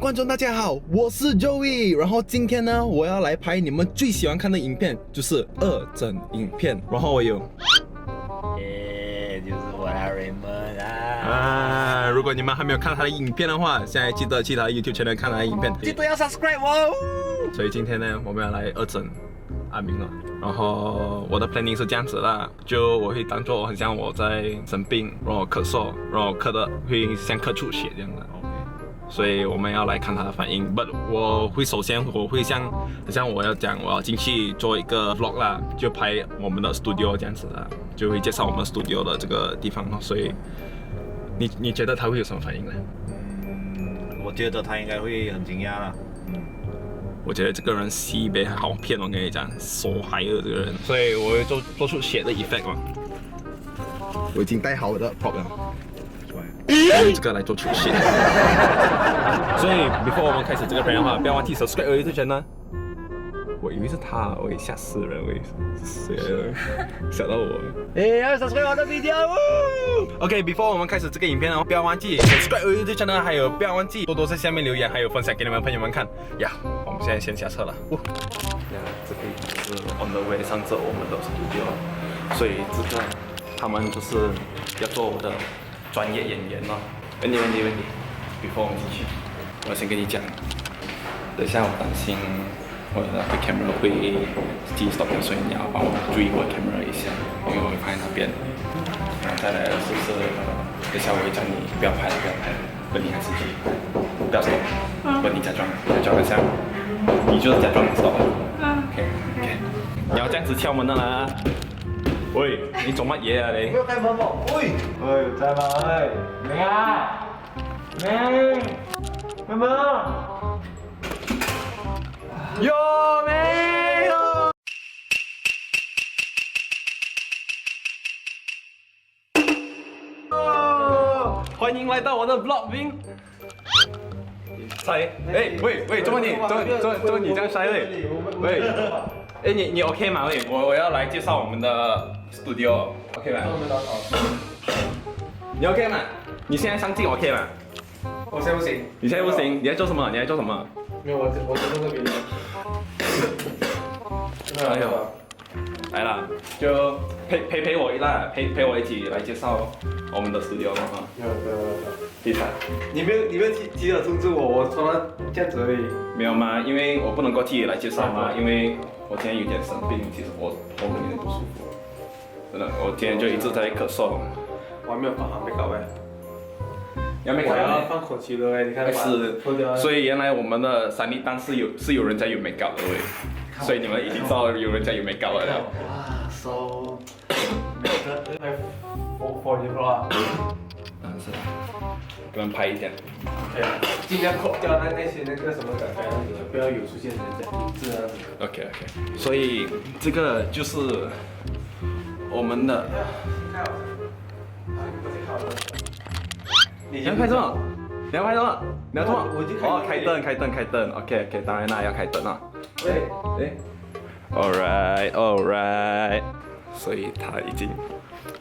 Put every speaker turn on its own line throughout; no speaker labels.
观众大家好，我是 Joey， 然后今天呢，我要来拍你们最喜欢看的影片，就是二整影片。然后我有，
就是我啦 Raymond 啊。
如果你们还没有看他的影片的话，现在记得去他的 YouTube channel 看他的影片，
记得要 subscribe 哦。
所以今天呢，我们要来二整阿明了。然后我的 planning 是这样子啦，就我会当做很像我在生病，然后咳嗽，然后咳的会像咳出血这样的。所以我们要来看他的反应。But 我会首先很像我要讲，我要进去做一个 vlog 啦，就拍我们的 studio 这样子啦，就会介绍我们 studio 的这个地方。所以你觉得他会有什么反应呢？
我觉得他应该会很惊讶啦。
我觉得这个人西北好骗，我跟你讲，手嗨的这个人，所以我会做出血的 effect 嘛。我已经带好我的 prop 了。用这个来做出血。所以 before 我们开始这个片的话，不要忘记 subscribe 我的 YouTube channel。我以为是他，我也吓死人，我也是吓到我。
要 subscribe 我的 video 哦。
OK，before 我们开始这个影片哦，不要忘记 subscribe 我的 YouTube channel， 还有不要忘记多多在下面留言，还有分享给你们朋友们看呀。我们现在先下车了。这个是 on the way 上着我们的 studio， 所以这个他们就是要做我的专业演员哦。问题 ，before 我们进去，我先跟你讲，等一下我担心我的 camera 会自己 stop 掉，所以你要帮我注意我的 camera 一下，因为我会拍那边。然后再来就是等一下我会叫你不要拍了，问你还是继续，不要 stop，问你假装一下，你就是假装 stop 了。OK， 你要这样子敲门的啦。喂，你做乜嘢啊你？
不要开门嘛！喂，在吗？明啊，明，明有没有？
欢迎来到我的 vlog bin。塞，喂，怎么你这样塞嘞？喂，你 OK 吗？喂，我要来介绍我们的 studio，OK 吗？你 OK 吗？你现在上镜 OK 吗？
我现在不行。
你现在不行，你在做什么？
没有，我在这边。
哎呦，来了，就陪我陪我一起来介绍我们的 studio 了哈。第三，
你没有提早通知我，我说到这样子而已。
没有吗？因为我不能够替你来介绍嘛，因为我今天有点生病，其实我喉咙有点不舒服，真的，我今天就一直在咳嗽。
我还没有放好没搞哎。
要没搞
我要放口气了哎，你看
是，所以原来我们的三立档是有人家有 make up 的喂，所以你们已经知道有人家有 make up 了。
哇，so， for you 啊。
是，给我们拍一点。
OK， 尽量扣掉那些那个什么感觉，不要有出现人家这样子。
OK， 所以这个就是我们的。你要拍什么？你要做么？哦，开灯。OK， 当然啦，要开灯啊。All right。所以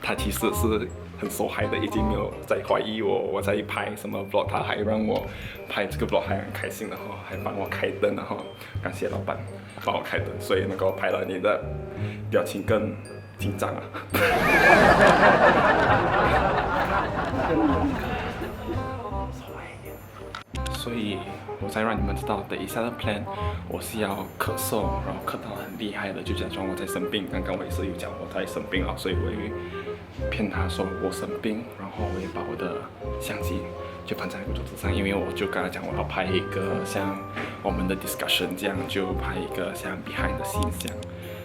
他其实是很受害的，已经没有在怀疑我在拍什么 vlog， 他还让我拍这个 vlog， 还很开心的哈，还帮我开灯的哈，感谢老板帮我开灯，所以能够拍到你的表情更紧张啊。所以我再让你们知道，等一下的 plan 我是要咳嗽，然后咳到很厉害的，就假装我在生病。刚刚我也是有讲我在生病了，所以我会骗他说我生病，然后我也把我的相机就放在我桌子上，因为我就跟他讲我要拍一个像我们的 discussion 这样，就拍一个像 behind the scenes 这样，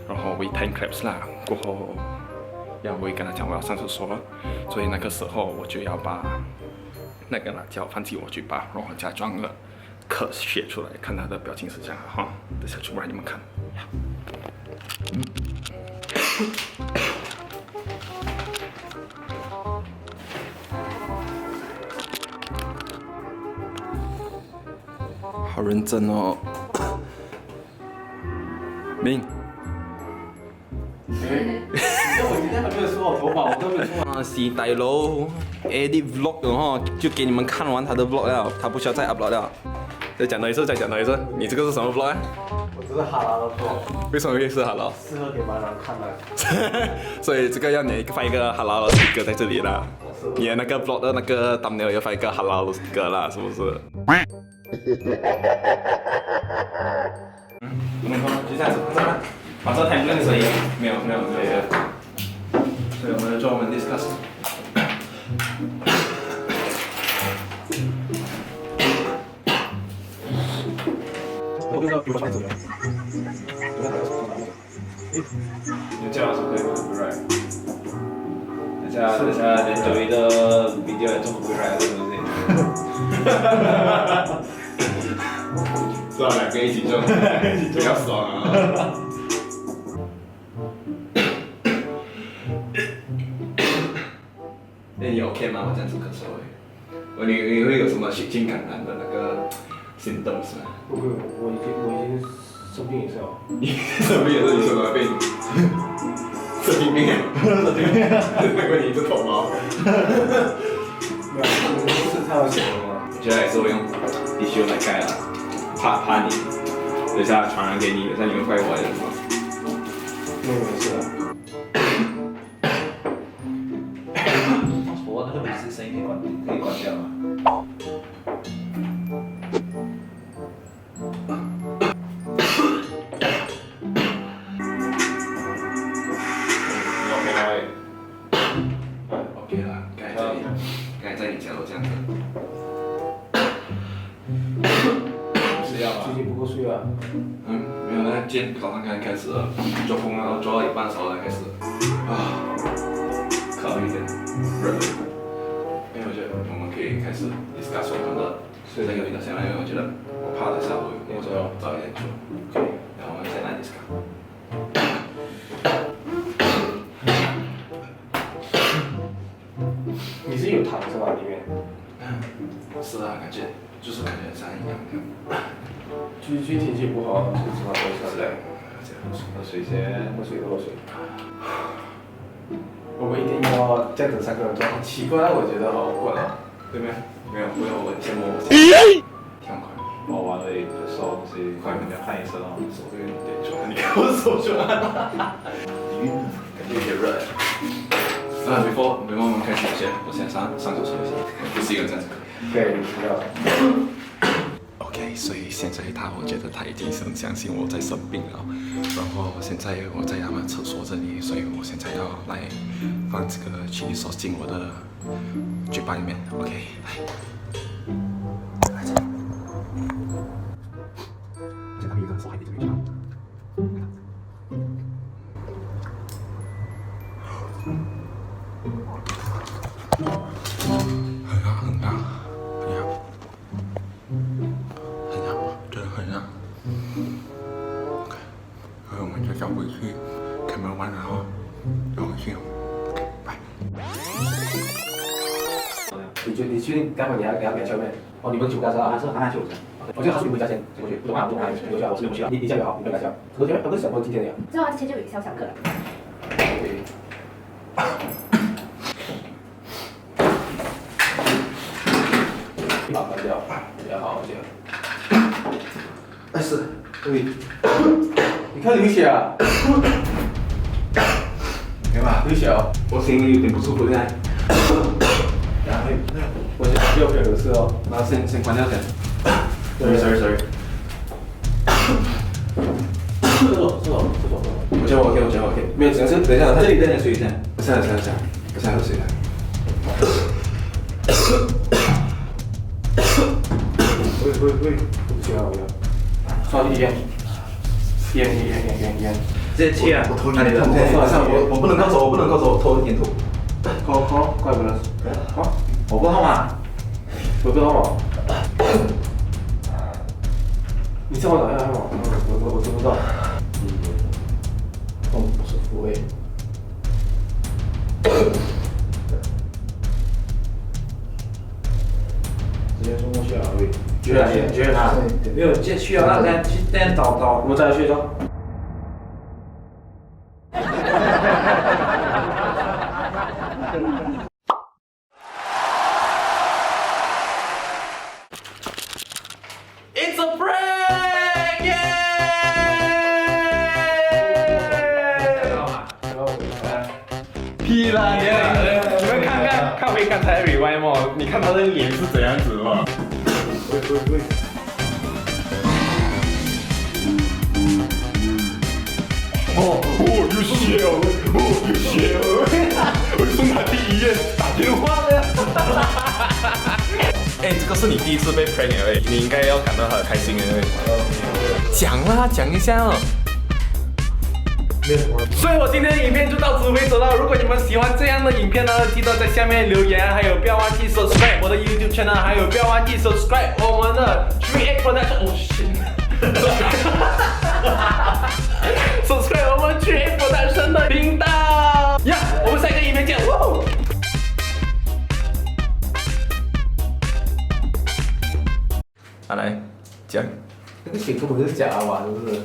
然后为 time clips 啦，过后我会跟他讲我要上厕所，所以那个时候我就要把那个辣椒放进我嘴巴，然后假装了咳血出来，看他的表情是这样哈。等下出来你们看。好认真哦，明。
我今天还没有梳好头发，我都没有梳好。
是大佬 edit vlog 的哈，就给你们看完他的 vlog 了，他不需要再 upload 了。再讲多一次，再讲多一次，你这个是什么 vlog 啊？
我只是哈拉的做，
为什么会是 hello？
适合给盲人看的。
所以这个要你发一个 hello 的 sticker 在这里啦。你的那个 vlog 的那个 thumbnail 要发一个 hello 的 sticker 啦，是不是？我们就这样子，把这台灯声音没有。所以我们就做我们 discuss。我不知道有啥子。
你这样是可以吗 ？Right。等下连抖音的 video 也做不 right 是不是？
是啊，两个一起做，比较爽啊。那你 OK 吗？我这样子咳嗽你会有什么血清感染的那个 symptoms 吗？
不会，我已经生病一次了。
你生病也是你什么病？神经病啊！难怪你一直脱毛。
没有，不是太有血了吗？
我觉得还是会用必须来盖了，怕你等一下传染给你，等一下你会怪我的是吗？
没事了。
我那个美食声音可以关掉吗？OK
了，刚才在你角落这样子。是要吗？
最近不够睡啊。
没有，那今天早上刚开始做工，然后做到一半的时候才开始咳了一点，热了。因为我觉得我们可以开始 discuss 我们的这个一个想法，因为我觉得我怕等下我就早一点做，然后我们先来 discuss。
你是有糖是吧？里面？
是啊，感觉像一样的。
最近天气不好，是什么回事嘞？
喝水先。
喝水。我们一定要这样子三个人做，好奇怪，我觉得好困啊。
对没有？没有，不要我先摸我先。挺快。
我完了也手是快点看医生了，
手这边有点酸，你看我手酸。晕，感觉有点热。before 我们开始我先上厕所一下，不是一个这样子。
对，知道。
OK， 所以现在我觉得他已经是很相信我在生病了，然后现在我在他们厕所这里，所以我现在要来放这个chili sauce进我的嘴巴里面。OK， 来。这他们一个手还得这么长。真的很热。OK， 我们就要回去开门玩，然后回去。拜。
你确定待会你要给他消费？哦，你们酒驾是吧？
还是还9成。
我觉得他是回家先过去，不懂啊，不懂啊，留下我是不去了。你这样就好，你不要改笑。我觉得很多小朋友今天的呀。
知道他之前就有一个小课了。
把关掉，比较好，我觉得。是，对。你看流血啊？
明白？
流血哦。
我心里有点不舒服，现在。
然后，我觉得右边有事哦。
然后先关掉先。Sorry。
厕所。我 OK。没有，只是等一下，他
这里再点水一下。
我下喝水了。
喂，不行啊，我要。刷一烟。
直接切啊！
我头有点痛，我不能靠手，我头有点痛。
好，怪不得。好，
我不痛啊！
我不痛啊。你这么打下来吗？我知不知道。不是抚慰。直接冲过去啊，喂！绝他！
没有，这需要大家去先找，
我们再来去一招。
It's 屁啦！你们看回刚才 rewind 哦，你看他的脸是怎样子吗？
喂。
哦，有血哦，有血哦！我送他去医院打电话了。哎，这个是你第一次被 prank 而已，你应该要感到很开心的。讲啦，讲一下哦。所以我今天的影片就到此为止了。如果你们喜欢这样的影片呢，记得在下面留言，还有不要忘记 subscribe 我的 YouTube channel， 还有不要忘记 subscribe 我们的 3A Production。哦 shit！subscribe 我们 3A Production 的频道呀！我们下一个影片见。来讲。
那个血根本就是假的吧，是不是？